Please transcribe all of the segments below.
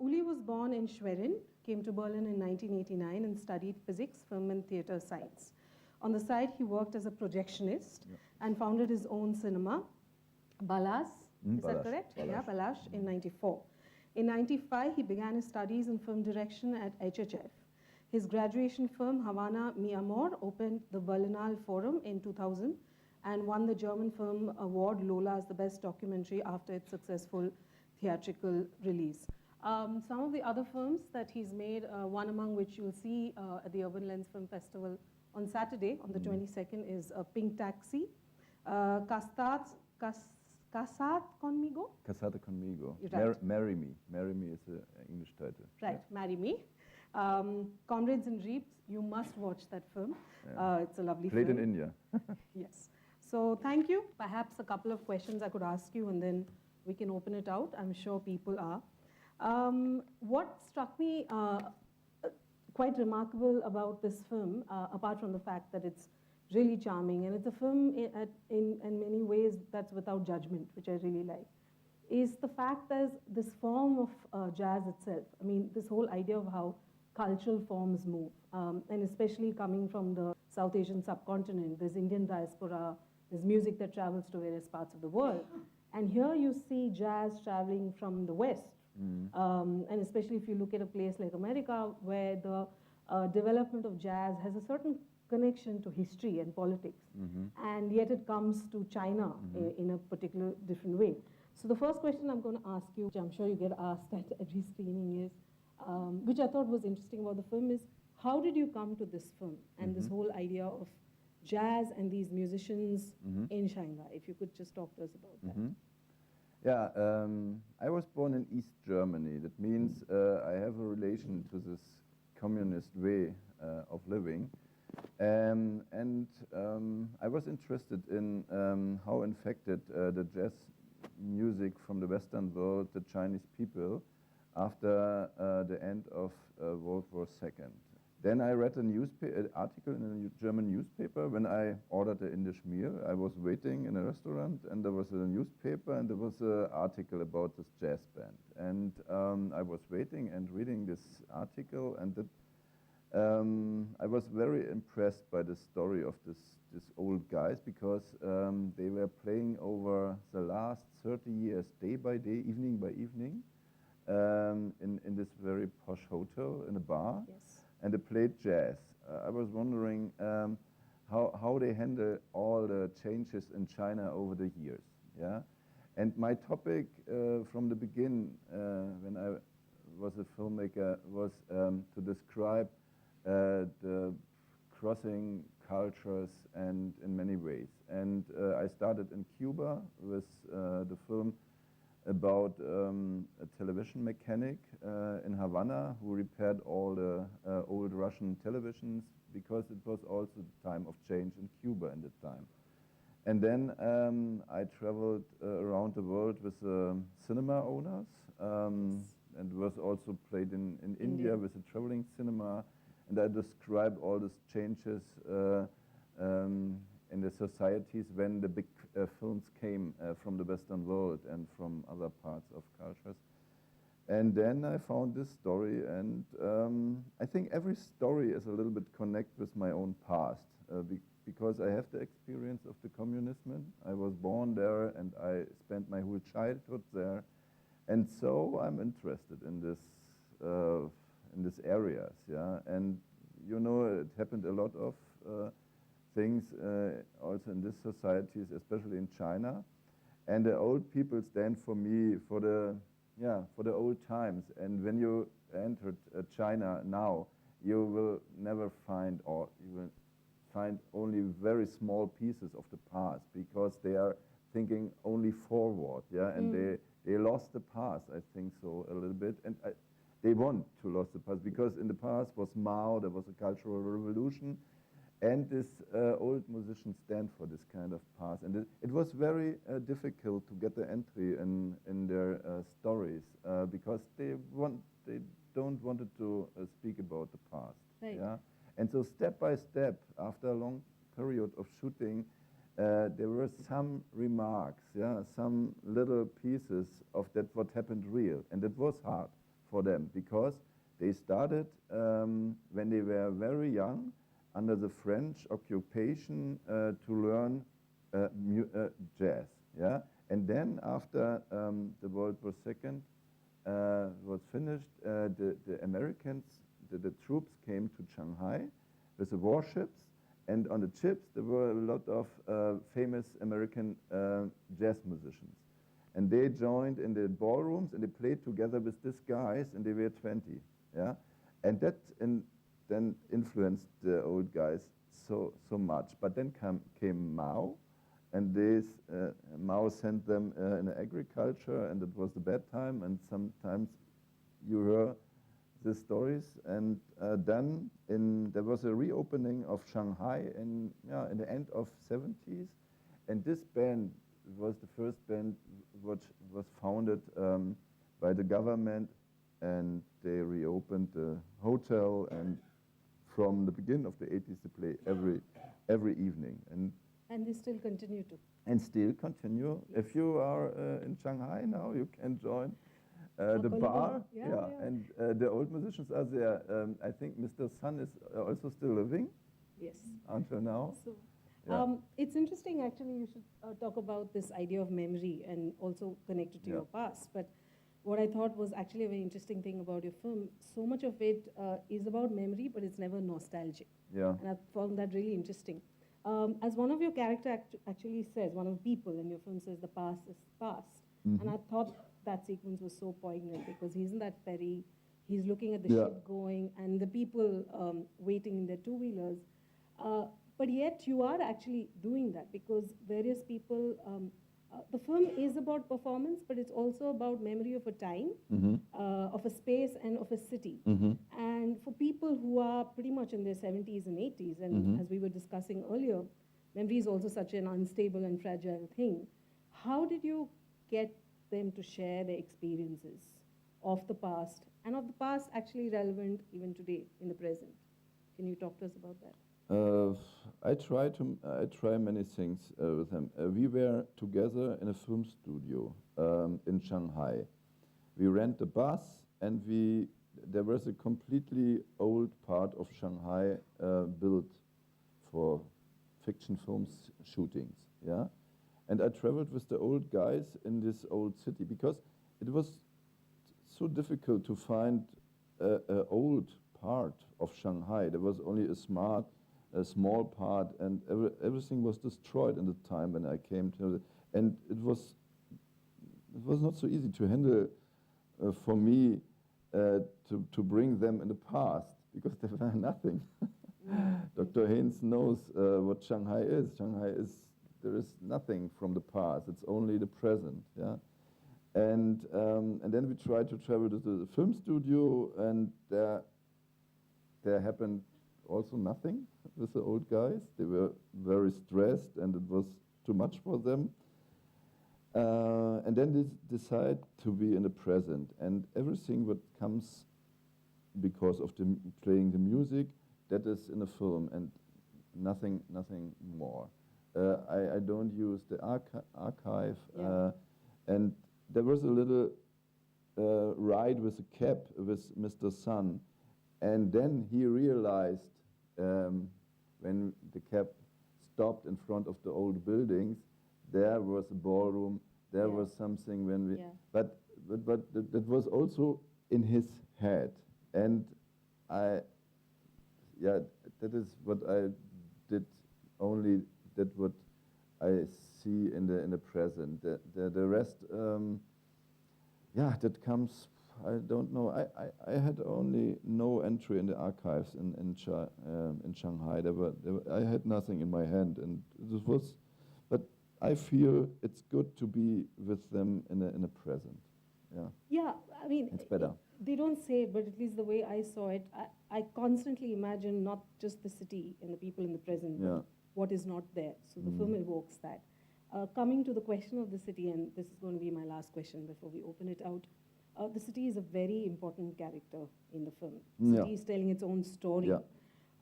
Uli was born in Schwerin, came to Berlin in 1989 and studied physics, film and theater science. On the side, he worked as a projectionist and founded his own cinema, Balas, is that correct? Balázs. Yeah, Balázs in 94. In 95, he began his studies in film direction at HHF. His graduation film, Havana Mi Amor, opened the Berlinale Forum in 2000 and won the German Film Award Lola as the best documentary after its successful theatrical release. Some of the other films that he's made, one among which you'll see at the Urban Lens Film Festival on Saturday, on the 22nd, is Pink Taxi, Casat Conmigo? Casate Conmigo. Right. Marry Me. Marry Me is the English title. Right, yeah. Marry Me. Comrades in Reaps, you must watch that film. Yeah. It's a lovely Played film. in India. Yes. So thank you. Perhaps a couple of questions I could ask you and then we can open it out. I'm sure people are. What struck me quite remarkable about this film, apart from the fact that it's really charming, and it's a film in many ways that's without judgment, which I really like, is the fact there's this form of jazz itself. I mean, this whole idea of how cultural forms move, and especially coming from the South Asian subcontinent, there's Indian diaspora, there's music that travels to various parts of the world. And here you see jazz traveling from the West. And especially if you look at a place like America, where the development of jazz has a certain connection to history and politics, and yet it comes to China in a particular different way. So the first question I'm going to ask you, which I'm sure you get asked at every screening, is, which I thought was interesting about the film, is how did you come to this film and this whole idea of jazz and these musicians in Shanghai? If you could just talk to us about that. Yeah, I was born in East Germany. That means I have a relation to this communist way of living. And I was interested in how infected the jazz music from the Western world, the Chinese people, after the end of World War II. Then I read an article in a German newspaper when I ordered an Indisch meal. I was waiting in a restaurant and there was a newspaper and there was an article about this jazz band. And I was waiting and reading this article, and that, I was very impressed by the story of these old guys, because they were playing over the last 30 years, day by day, evening by evening, in this very posh hotel, in a bar. Yes. And they played jazz. I was wondering how they handle all the changes in China over the years. Yeah, and my topic from the beginning, when I was a filmmaker, was to describe the crossing cultures and in many ways. And I started in Cuba with the film about a television mechanic in Havana who repaired all the old Russian televisions, because it was also the time of change in Cuba at the time. And then I traveled around the world with cinema owners, and was also played in India with a traveling cinema, and I described all these changes in the societies when the big films came from the Western world and from other parts of cultures. And then I found this story, and I think every story is a little bit connected with my own past, because I have the experience of the communism. I was born there and I spent my whole childhood there, and so I'm interested in this areas, yeah. And you know, it happened a lot of things also in these societies, especially in China, and the old people stand for me for the old times. And when you entered China now, you will never find, or you will find only very small pieces of the past, because they are thinking only forward, yeah, and they lost the past, I think so, a little bit, and they want to lose the past, because in the past was Mao, there was a cultural revolution, and this old musicians stand for this kind of past. And it was very difficult to get the entry in their stories, because they don't wanted to speak about the past. Right. Yeah? And so step by step, after a long period of shooting, there were some remarks, yeah, some little pieces of that what happened real, and it was hard. for them, because they started when they were very young under the French occupation to learn jazz. Yeah? And then after the World War II was finished, the Americans, the troops came to Shanghai with the warships, and on the ships there were a lot of famous American jazz musicians. And they joined in the ballrooms and they played together with these guys, and they were 20. Yeah? And that then influenced the old guys so much. But then came Mao, and Mao sent them in agriculture, and it was the bad time, and sometimes you hear the stories. And then there was a reopening of Shanghai in the end of 70s, and this band was the first band which was founded by the government, and they reopened the hotel, and from the beginning of the 80s they play every evening. And they still continue to. And still continue. If you are in Shanghai now, you can join the bar. Yeah. And the old musicians are there. I think Mr. Sun is also still living. Yes. Until now. So, Yeah. it's interesting, actually. You should talk about this idea of memory and also connect it to your past. But what I thought was actually a very interesting thing about your film, so much of it is about memory, but it's never nostalgic. Yeah. And I found that really interesting. As one of your character actually says, one of the people in your film says, the past is past. Mm-hmm. And I thought that sequence was so poignant, because he's in that ferry, he's looking at the ship going, and the people waiting in their two-wheelers. But yet you are actually doing that, because various people, the film is about performance, but it's also about memory of a time, of a space, and of a city. And for people who are pretty much in their 70s and 80s, and as we were discussing earlier, memory is also such an unstable and fragile thing. How did you get them to share their experiences of the past, and of the past actually relevant even today in the present? Can you talk to us about that? I try many things with him. We were together in a film studio in Shanghai. We rent a bus, and there was a completely old part of Shanghai built for fiction films shootings. Yeah, and I traveled with the old guys in this old city, because it was so difficult to find an old part of Shanghai. There was only a small part, and everything was destroyed in the time when I came to it. And it was not so easy to handle for me to bring them in the past, because there were nothing. Dr. Haynes knows what Shanghai is. There is nothing from the past. It's only the present. Yeah, and then we tried to travel to the film studio, and there happened also nothing with the old guys. They were very stressed, and it was too much for them. And then they decide to be in the present, and everything that comes because of playing the music, that is in the film, and nothing more. I don't use the archive, and there was a little ride with a cab with Mr. Sun, and then he realized when the cab stopped in front of the old buildings, there was a ballroom, there was something when we, but that was also in his head, and that is what I did. Only that what I see in the present. The rest, that comes. I don't know. I had only no entry in the archives in Shanghai. I had nothing in my hand, and this was. But I feel it's good to be with them in the present. Yeah. Yeah, I mean, it's better. They don't say it, but at least the way I saw it, I constantly imagine not just the city and the people in the present, but what is not there. So the film evokes that. Coming to the question of the city, and this is going to be my last question before we open it out. The city is a very important character in the film. The city is telling its own story.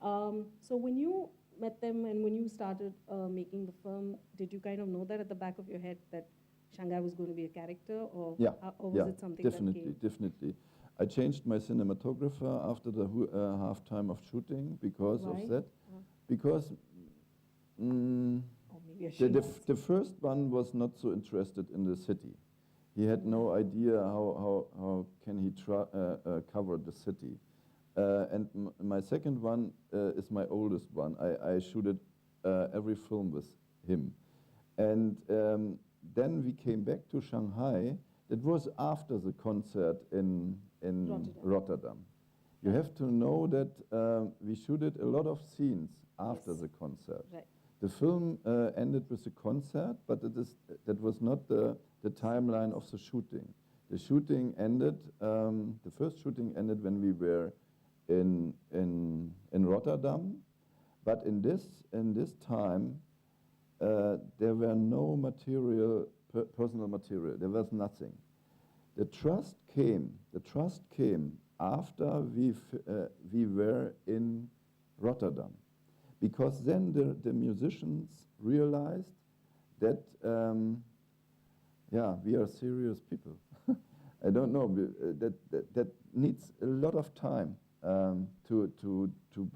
So when you met them and when you started making the film, did you kind of know that at the back of your head that Shanghai was going to be a character, or was it something definitely, that came? definitely. I changed my cinematographer after the half time of shooting because Why? of that. Because Or maybe I should ask. the first one was not so interested in the city. He had no idea how can he cover the city. And my second one is my oldest one. I shooted every film with him. And then we came back to Shanghai. That was after the concert in Rotterdam. You have to know that we shooted a lot of scenes after the concert. Right. The film ended with the concert, but that was not the timeline of the shooting. The shooting ended, the first shooting ended when we were in Rotterdam, but in this time there were no material, personal material. There was nothing. The trust came after we were in Rotterdam, because then the musicians realized that we are serious people. I don't know, that needs a lot of time to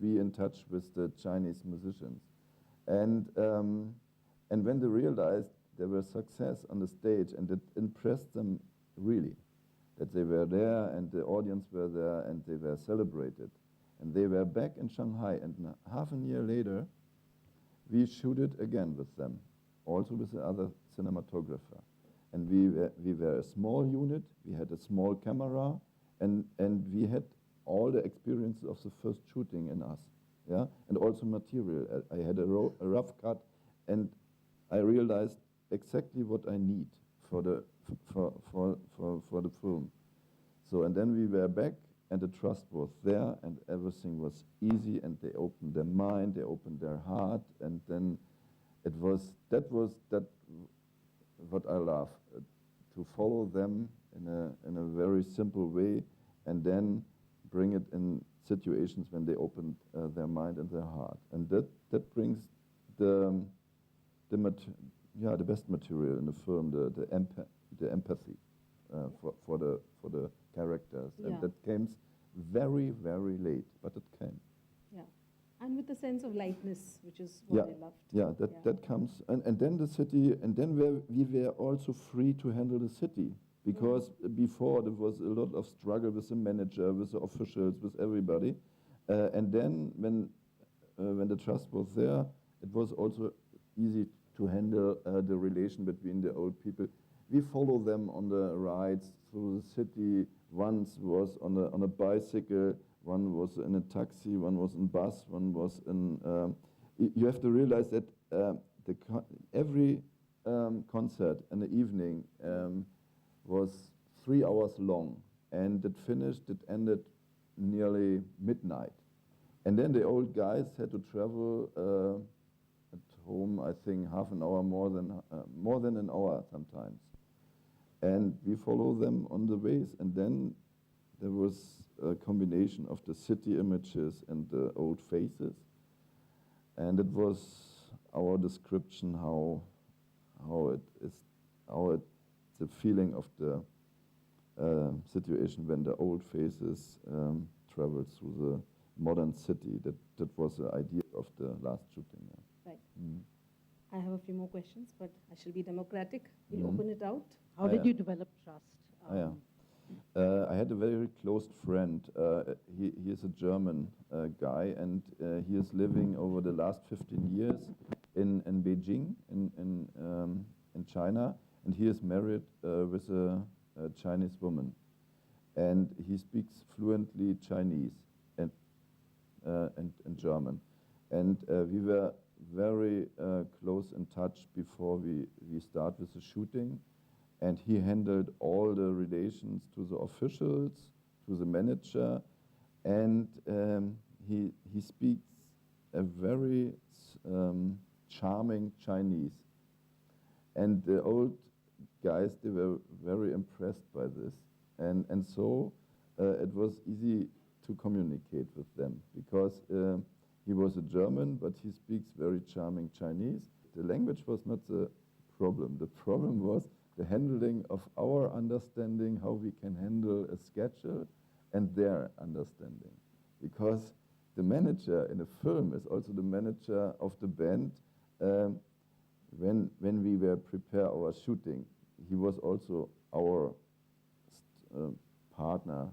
be in touch with the Chinese musicians, and when they realized there was success on the stage, and it impressed them really, that they were there and the audience were there and they were celebrated, and they were back in Shanghai, and half a year later we shooted again with them, also with the other cinematographer. And we were a small unit, we had a small camera, and we had all the experiences of the first shooting in us, yeah, and also material. I had a rough cut, and I realized exactly what I need for the film. So, and then we were back, and the trust was there, and everything was easy, and they opened their mind, they opened their heart, and then that was what I love, to follow them in a very simple way, and then bring it in situations when they opened their mind and their heart, and that brings the best material in the film, the empathy for the characters, and that came very, very late, but it came. Yeah, and with a sense of lightness, which is what I loved. Yeah, that comes, and then the city, and then we were also free to handle the city, because before there was a lot of struggle with the manager, with the officials, with everybody, and then when the trust was there, it was also easy to handle the relation between the old people. We follow them on the rides through the city. One was on a bicycle, one was in a taxi, one was in bus, one was in. You have to realize that every concert in the evening was 3 hours long, and it ended nearly midnight. And then the old guys had to travel at home, I think, half an hour more than an hour sometimes. And we follow them on the ways, and then there was a combination of the city images and the old faces, and it was our description how it's the feeling of the situation when the old faces traveled through the modern city. That was the idea of the last shooting. Yeah. Right. I have a few more questions, but I shall be democratic. We'll open it out. How did you develop trust? I had a very close friend. He is a German guy, and he is living over the last 15 years in Beijing, in China, and he is married with a Chinese woman, and he speaks fluently Chinese and German, and we were very close in touch before we start with the shooting. And he handled all the relations to the officials, to the manager, and he speaks a very charming Chinese. And the old guys, they were very impressed by this. And so it was easy to communicate with them, because he was a German, but he speaks very charming Chinese. The language was not the problem. The problem was the handling of our understanding, how we can handle a schedule, and their understanding. Because the manager in a film is also the manager of the band. When we were prepare our shooting, he was also our partner,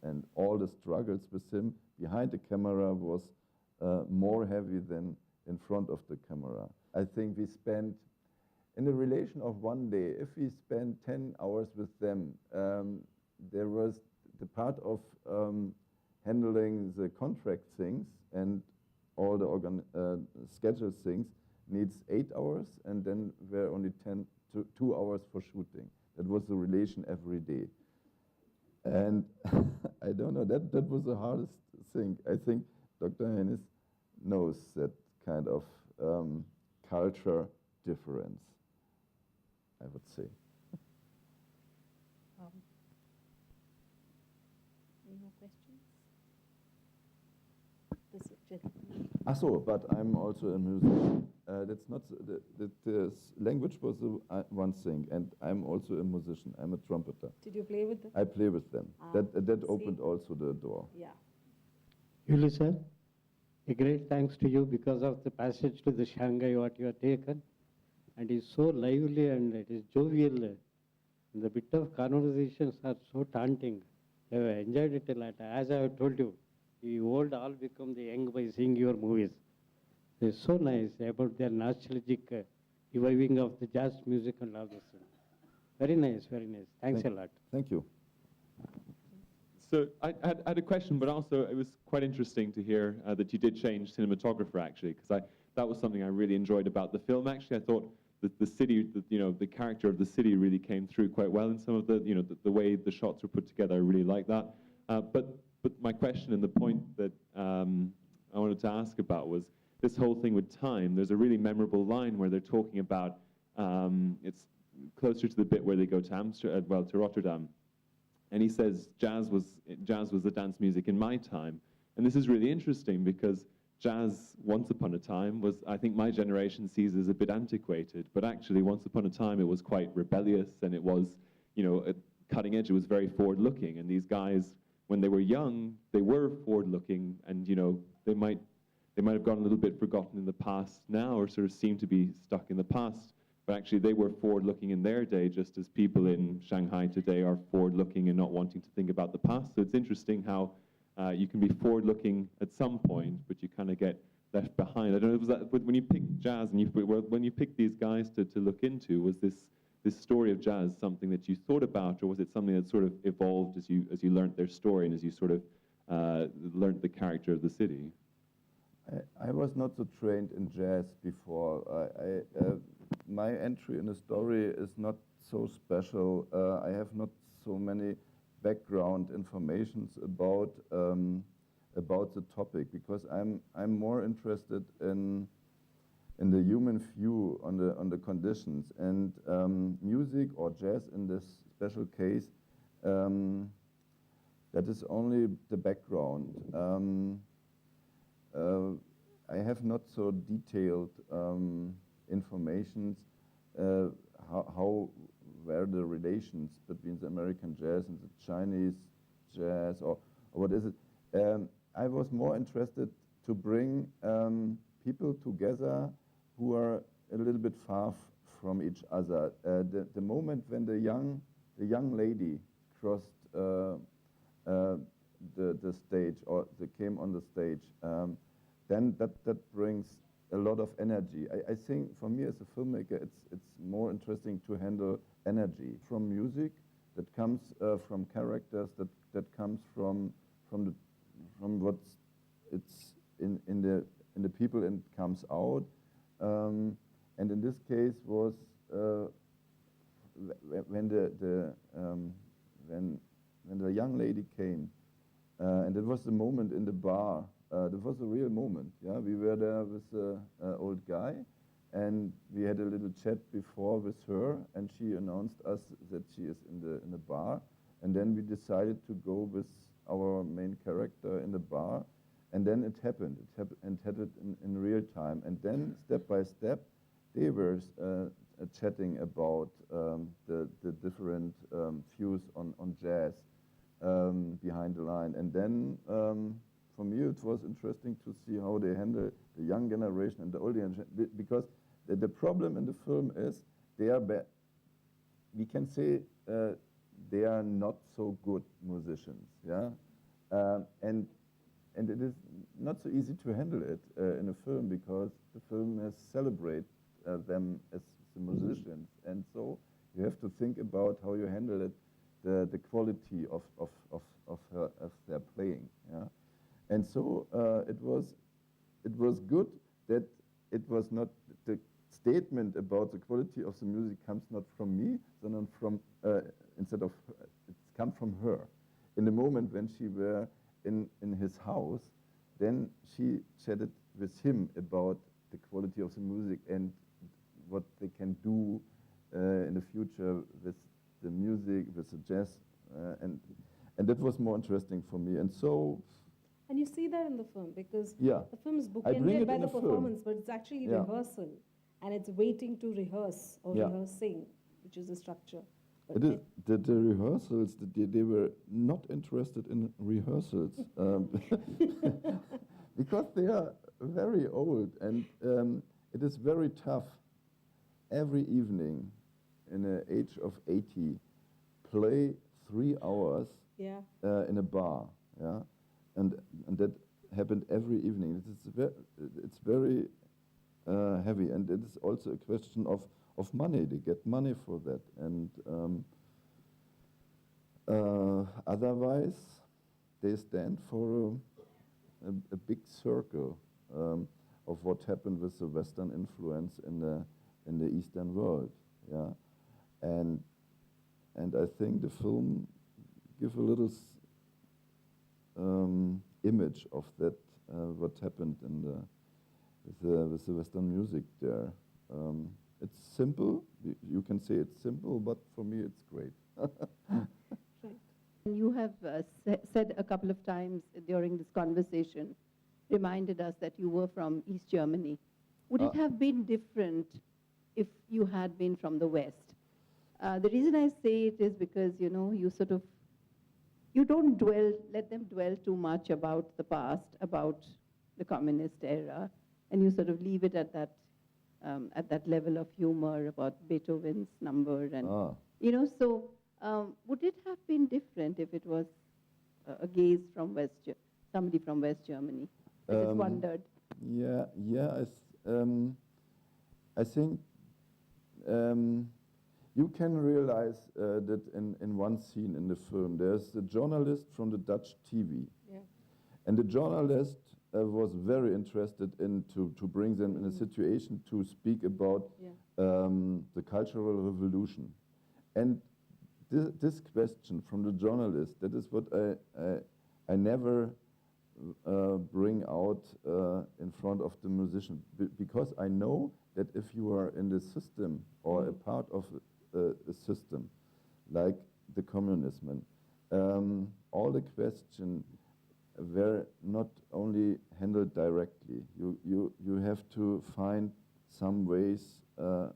and all the struggles with him behind the camera was more heavy than in front of the camera. I think we spent, in a relation of one day, if we spend 10 hours with them, there was the part of handling the contract things and all the schedule things needs 8 hours, and then were only 2 hours for shooting. That was the relation every day. And I don't know, that was the hardest thing. I think Dr. Hennis knows that kind of culture difference, I would say. Any more questions? This gentleman. So, but I'm also a musician. That's not the language was one thing, and I'm also a musician. I'm a trumpeter. Did you play with them? I play with them. That opened also the door. Yeah. Uli sir, a great thanks to you because of the passage to the Shanghai what you have taken, and it's so lively and it is jovial. And the bit of conversations are so taunting. I have enjoyed it a lot. As I have told you, the old all become the young by seeing your movies. It's so nice about their nostalgic reviving of the jazz music and all those things. Very nice, very nice. Thanks a lot. Thank you. So I had a question, but also it was quite interesting to hear that you did change cinematographer, actually, because that was something I really enjoyed about the film. Actually, I thought that the city, the character of the city really came through quite well in some of the, the way the shots were put together. I really like that. But my question and the point that I wanted to ask about was this whole thing with time. There's a really memorable line where they're talking about, it's closer to the bit where they go to to Rotterdam. And he says, jazz was the dance music in my time. And this is really interesting because jazz, once upon a time, was, I think my generation sees as a bit antiquated, but actually once upon a time it was quite rebellious, and it was, cutting edge, it was very forward-looking. And these guys, when they were young, they were forward-looking, and they might have gone a little bit forgotten in the past now, or sort of seem to be stuck in the past. But actually, they were forward-looking in their day, just as people in Shanghai today are forward-looking and not wanting to think about the past. So it's interesting how you can be forward-looking at some point, but you kind of get left behind. I don't know, was that when you picked jazz and when you picked these guys to look into, was this story of jazz something that you thought about, or was it something that sort of evolved as you learned their story and as you sort of learned the character of the city? I was not so trained in jazz before. My entry in the story is not so special. I have not so many background informations about the topic, because I'm more interested in the human view on the conditions, and music or jazz in this special case, that is only the background. I have not so detailed information how were the relations between the American jazz and the Chinese jazz, or what is it. I was more interested to bring people together who are a little bit far from each other. The moment when the young lady crossed the stage, or they came on the stage, then that brings a lot of energy. I think for me as a filmmaker, it's more interesting to handle energy from music that comes from characters, that comes from what's it's in the people and comes out. And in this case was when the young lady came, and it was the moment in the bar. That was a real moment. Yeah, we were there with an old guy, and we had a little chat before with her, and she announced us that she is in the bar, and then we decided to go with our main character in the bar, and then it happened. It happened in real time, and then step by step, they were chatting about the different views on jazz. behind the line. And then for me it was interesting to see how they handle the young generation and the old generation, because the problem in the film is they are we can say they are not so good musicians, yeah, and it is not so easy to handle it in a film, because the film has celebrate them as the musicians, and so you have to think about how you handle it, the quality of their playing, yeah, and so it was good that it was not the statement about the quality of the music comes not from me, sondern from instead of it's come from her. In the moment when she were in his house, then she chatted with him about the quality of the music and what they can do in the future with the music, with the jazz, and that was more interesting for me. And so. And you see that in the film, because yeah, the film is I bring bookended it by in the the film. performance, but it's actually Yeah. rehearsal, and it's waiting to rehearse or Yeah. rehearsing, which is the structure. But It is, the rehearsals, they were not interested in rehearsals because they are very old, and it is very tough every evening in the age of 80 play 3 hours yeah. in a bar, yeah, and that happened every evening. It's very heavy, and it is also a question of money. They get money for that, and otherwise they stand for a big circle of what happened with the Western influence in the Eastern world, yeah, and I think the film give a little image of that what happened in with the Western music there. It's simple. You can say it's simple, but for me it's great. You have said a couple of times during this conversation, reminded us that you were from East Germany. Would it have been different if you had been from the West? The reason I say it is because, you know, you don't let them dwell too much about the past, about the communist era, and you sort of leave it at that level of humor about Beethoven's number, and you know. So, would it have been different if it was a gaze from somebody from West Germany? I just wondered. Yeah. I think you can realize that in one scene in the film, there's a journalist from the Dutch TV, Yeah. and the journalist was very interested in to bring them in a situation to speak about the Cultural Revolution. And this question from the journalist, that is what I never bring out in front of the musician, because I know that if you are in the system or a part of a system like the communism, all the questions were not only handled directly. You have to find some ways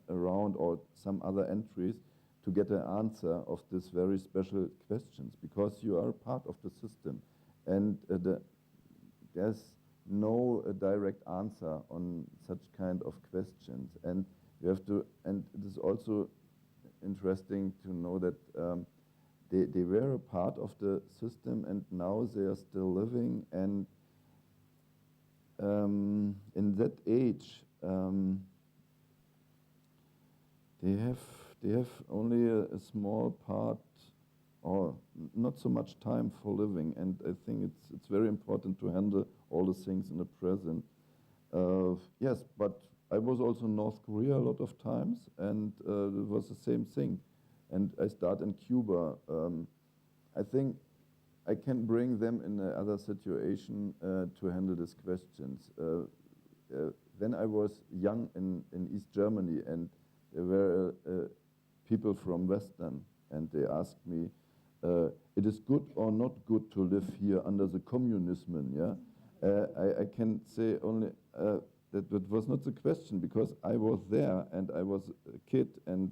around, or some other entries to get an answer of these very special questions, because you are part of the system, and there's no direct answer on such kind of questions, and you have to. And it is also interesting to know that they were a part of the system, and now they are still living. And in that age, they have only a small part, or not so much time for living. And I think it's very important to handle all the things in the present. Yes, but I was also in North Korea a lot of times, and it was the same thing. And I start in Cuba. I think I can bring them in another situation to handle these questions. When I was young in East Germany, and there were people from Western, and they asked me, it is good or not good to live here under the communism, yeah? I can say only that was not the question, because I was there, and I was a kid, and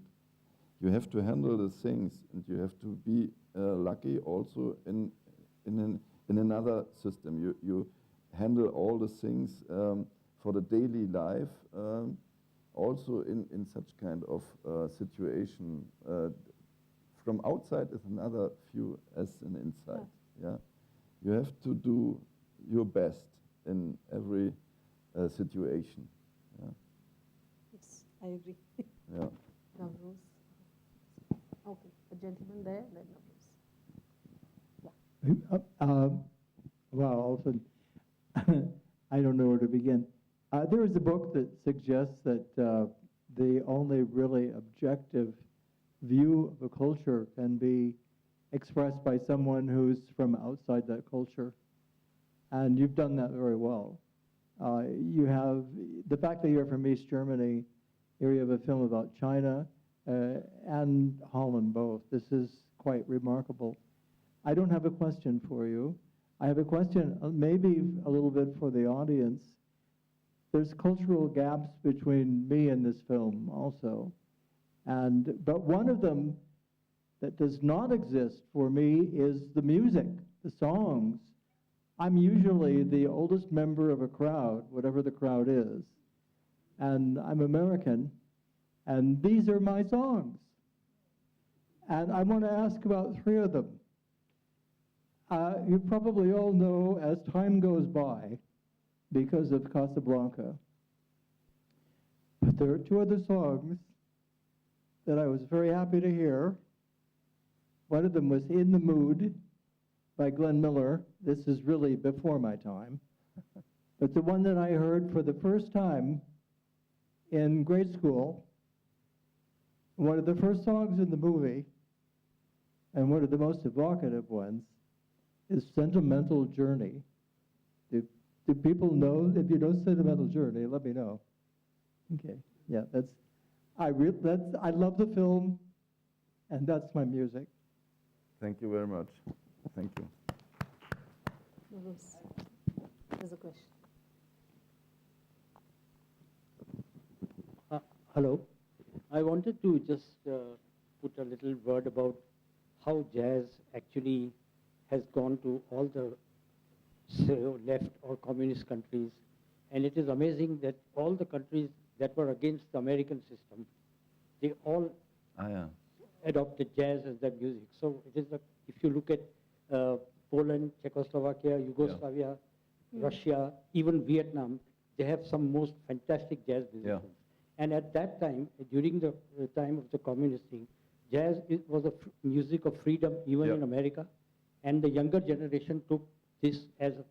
you have to handle the things, and you have to be lucky also in another system. You handle all the things for the daily life, also in such kind of situation. From outside is another view as an inside. Yeah, you have to do your best in every situation. Yeah. Yes, I agree. Yeah. Navroz. Okay, a gentleman there, then Navroz. Wow, often I don't know where to begin. There is a book that suggests that the only really objective view of a culture can be expressed by someone who's from outside that culture. And you've done that very well. You have, the fact that you're from East Germany, here you have a film about China and Holland both. This is quite remarkable. I don't have a question for you. I have a question maybe a little bit for the audience. There's cultural gaps between me and this film also. But one of them that does not exist for me is the music, the songs. I'm usually the oldest member of a crowd, whatever the crowd is. And I'm American, and these are my songs. And I want to ask about three of them. You probably all know As Time Goes By, because of Casablanca. But there are two other songs that I was very happy to hear. One of them was In the Mood by Glenn Miller. This is really before my time. But the one that I heard for the first time in grade school, one of the first songs in the movie, and one of the most evocative ones, is Sentimental Journey. Do people know? If you know Sentimental Journey, let me know. Okay, yeah, I love the film, and that's my music. Thank you very much. Thank you. Navroz. There's a question. Hello. I wanted to just put a little word about how jazz actually has gone to all the left or communist countries. And it is amazing that all the countries that were against the American system, they all adopted jazz as their music. So it is if you look at Poland, Czechoslovakia, Yugoslavia, Russia, even Vietnam, they have some most fantastic jazz musicians. Yeah. And at that time, during the time of the communist thing, jazz was a music of freedom even in America. And the younger generation took this as a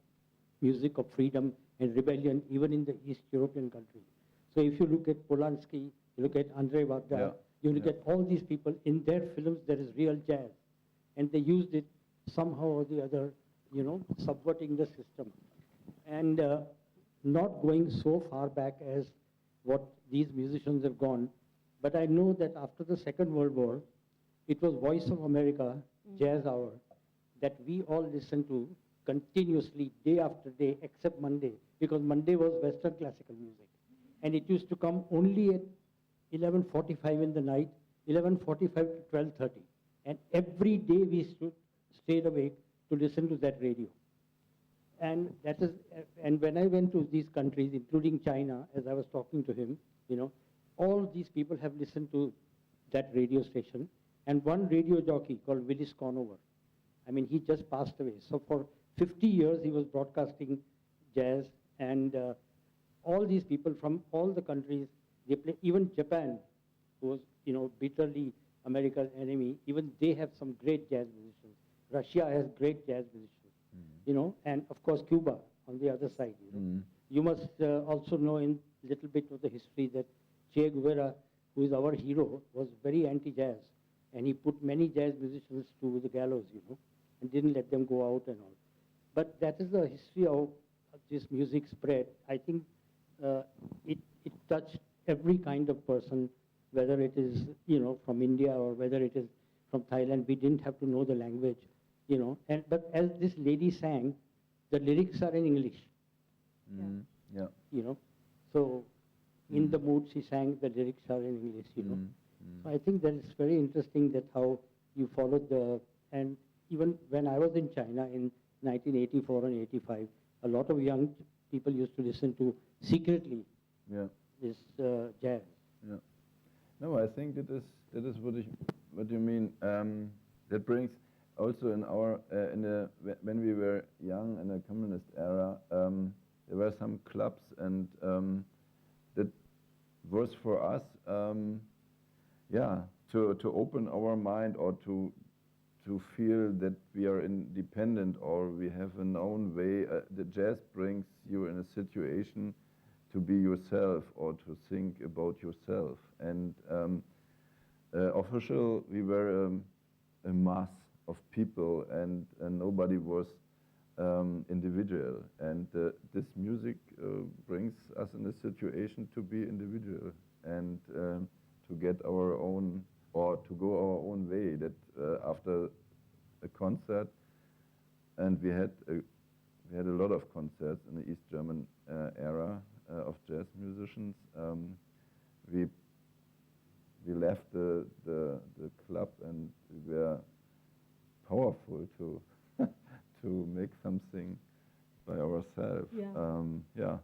music of freedom and rebellion even in the East European countries. So if you look at Polanski, you look at Andrzej Wajda, you look at all these people, in their films there is real jazz. And they used it somehow or the other, you know, subverting the system. And not going so far back as what these musicians have gone, but I know that after the Second World War, it was Voice of America, Jazz Hour, that we all listened to continuously, day after day, except Monday, because Monday was Western classical music. And it used to come only at 11:45 in the night, 11:45 to 12:30. And every day we stayed awake to listen to that radio. And that is, and when I went to these countries, including China, as I was talking to him, you know, all these people have listened to that radio station. And one radio jockey called Willis Conover, I mean, he just passed away. So for 50 years, he was broadcasting jazz, and all these people from all the countries, they play, even Japan, who was, you know, bitterly America's enemy, even they have some great jazz musicians. Russia has great jazz musicians, you know, and of course Cuba on the other side. You know. You must also know in a little bit of the history that Che Guevara, who is our hero, was very anti-jazz, and he put many jazz musicians to the gallows, you know, and didn't let them go out and all. But that is the history of this music spread. I think it touched every kind of person, whether it is, you know, from India or whether it is from Thailand. We didn't have to know the language, you know. And but as this lady sang, the lyrics are in English. You know, so in the mood she sang, the lyrics are in English, you know. So I think that it's very interesting that how you followed and even when I was in China in 1984 and 85, a lot of young people used to listen to secretly Yeah. this jazz. Yeah. No, I think that is what you mean. That brings also in our when we were young in the communist era, there were some clubs, and that was for us, to open our mind, or to feel that we are independent, or we have an own way. The jazz brings you in a situation to be yourself, or to think about yourself. And official, we were a mass of people, and nobody was individual. And this music brings us in a situation to be individual, and to get our own, or to go our own way. That after a concert, and we had a lot of concerts in the East German era of jazz musicians. We left the club, and we were powerful to to make something by ourselves. Yeah.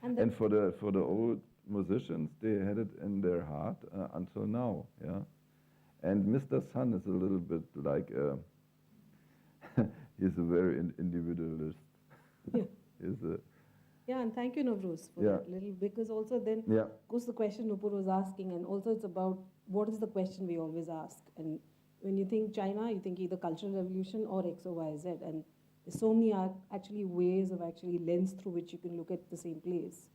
And for the old musicians, they had it in their heart until now. Yeah. And Mr. Sun is a little bit like he's a very individualist. Yeah. He's a Yeah, and thank you, Navruz, for that little, because also then, of course, the question Nupur was asking, and also it's about what is the question we always ask. And when you think China, you think either Cultural Revolution or X, O, Y, Z. And there's so many actually ways of actually lens through which you can look at the same place,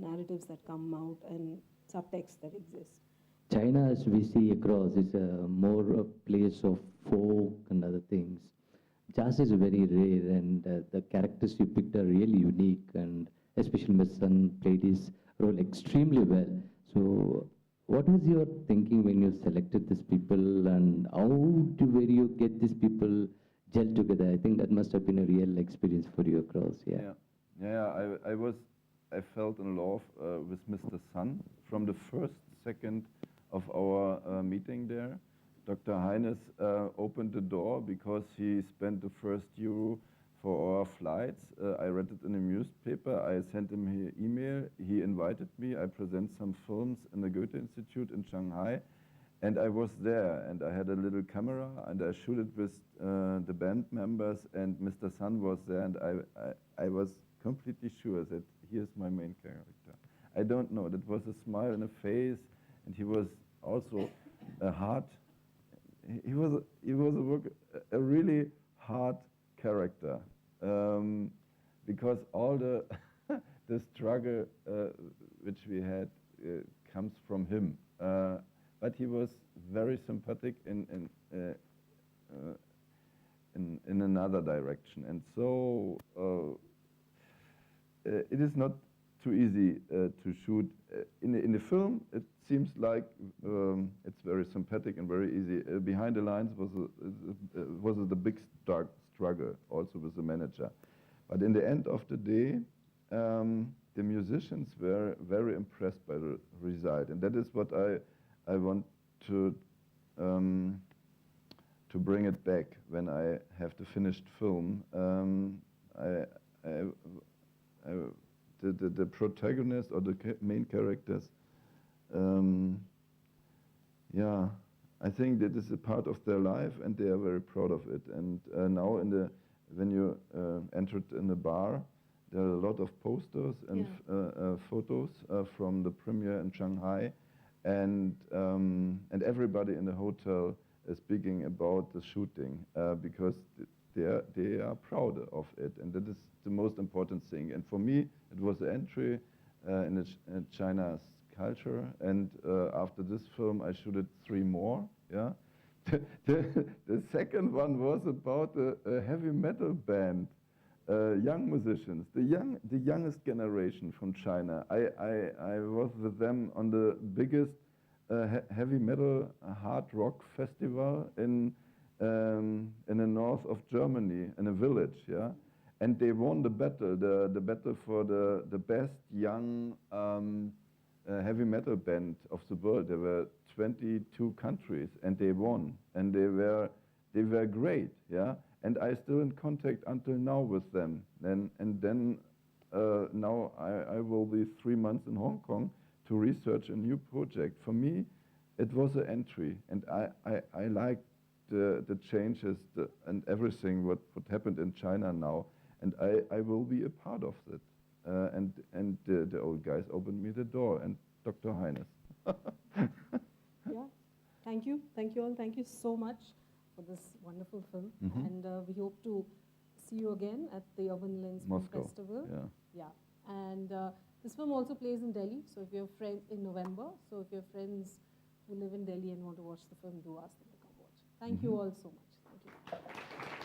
narratives that come out and subtext that exist. China, as we see across, is more a place of folk and other things. Jazz is very rare, and the characters you picked are really unique, and especially my son played his role extremely well. So what was your thinking when you selected these people, and where you get these people gel together? I think that must have been a real experience for you across. I felt in love with Mr. Sun from the first second of our meeting there. Dr. Heines opened the door because he spent the first euro for our flights. I read it in a newspaper. I sent him an email. He invited me. I present some films in the Goethe Institute in Shanghai. And I was there, and I had a little camera, and I shot it with the band members, and Mr. Sun was there, and I was completely sure that he is my main character. I don't know. That was a smile on the face, and he was also a hard. He was a really hard character, because all the the struggle which we had comes from him. But he was very sympathetic in another direction, and so it is not too easy to shoot. In the film, it seems like it's very sympathetic and very easy. Behind the lines was the big struggle, also with the manager. But in the end of the day, the musicians were very impressed by the result, and that is what I want to bring it back when I have the finished film. The protagonist or the main characters, I think that is a part of their life, and they are very proud of it. And now when you entered in the bar, there are a lot of posters and photos from the premiere in Shanghai, and everybody in the hotel is speaking about the shooting because they are proud of it, and that is the most important thing. And for me, it was the entry in China's culture. And after this film, I shooted 3 more. Yeah, the second one was about a heavy metal band, young musicians, the youngest generation from China. I was with them on the biggest heavy metal hard rock festival in the north of Germany, in a village, yeah, and they won the battle, the battle for the best young heavy metal band of the world. There were 22 countries, and they won, and they were great, yeah. And I still in contact until now with them. And then now I will be 3 months in Hong Kong to research a new project. For me, it was an entry, and I liked the changes and everything what happened in China now, and I will be a part of it. And the old guys opened me the door, and Dr. Heines. Yeah, thank you all. Thank you so much for this wonderful film, and we hope to see you again at the Urban Lens Film Moscow. Festival. Yeah. And this film also plays in Delhi, so if you have friends in November, so if you have friends who live in Delhi and want to watch the film, do ask them to come watch. Thank you all so much. Thank you.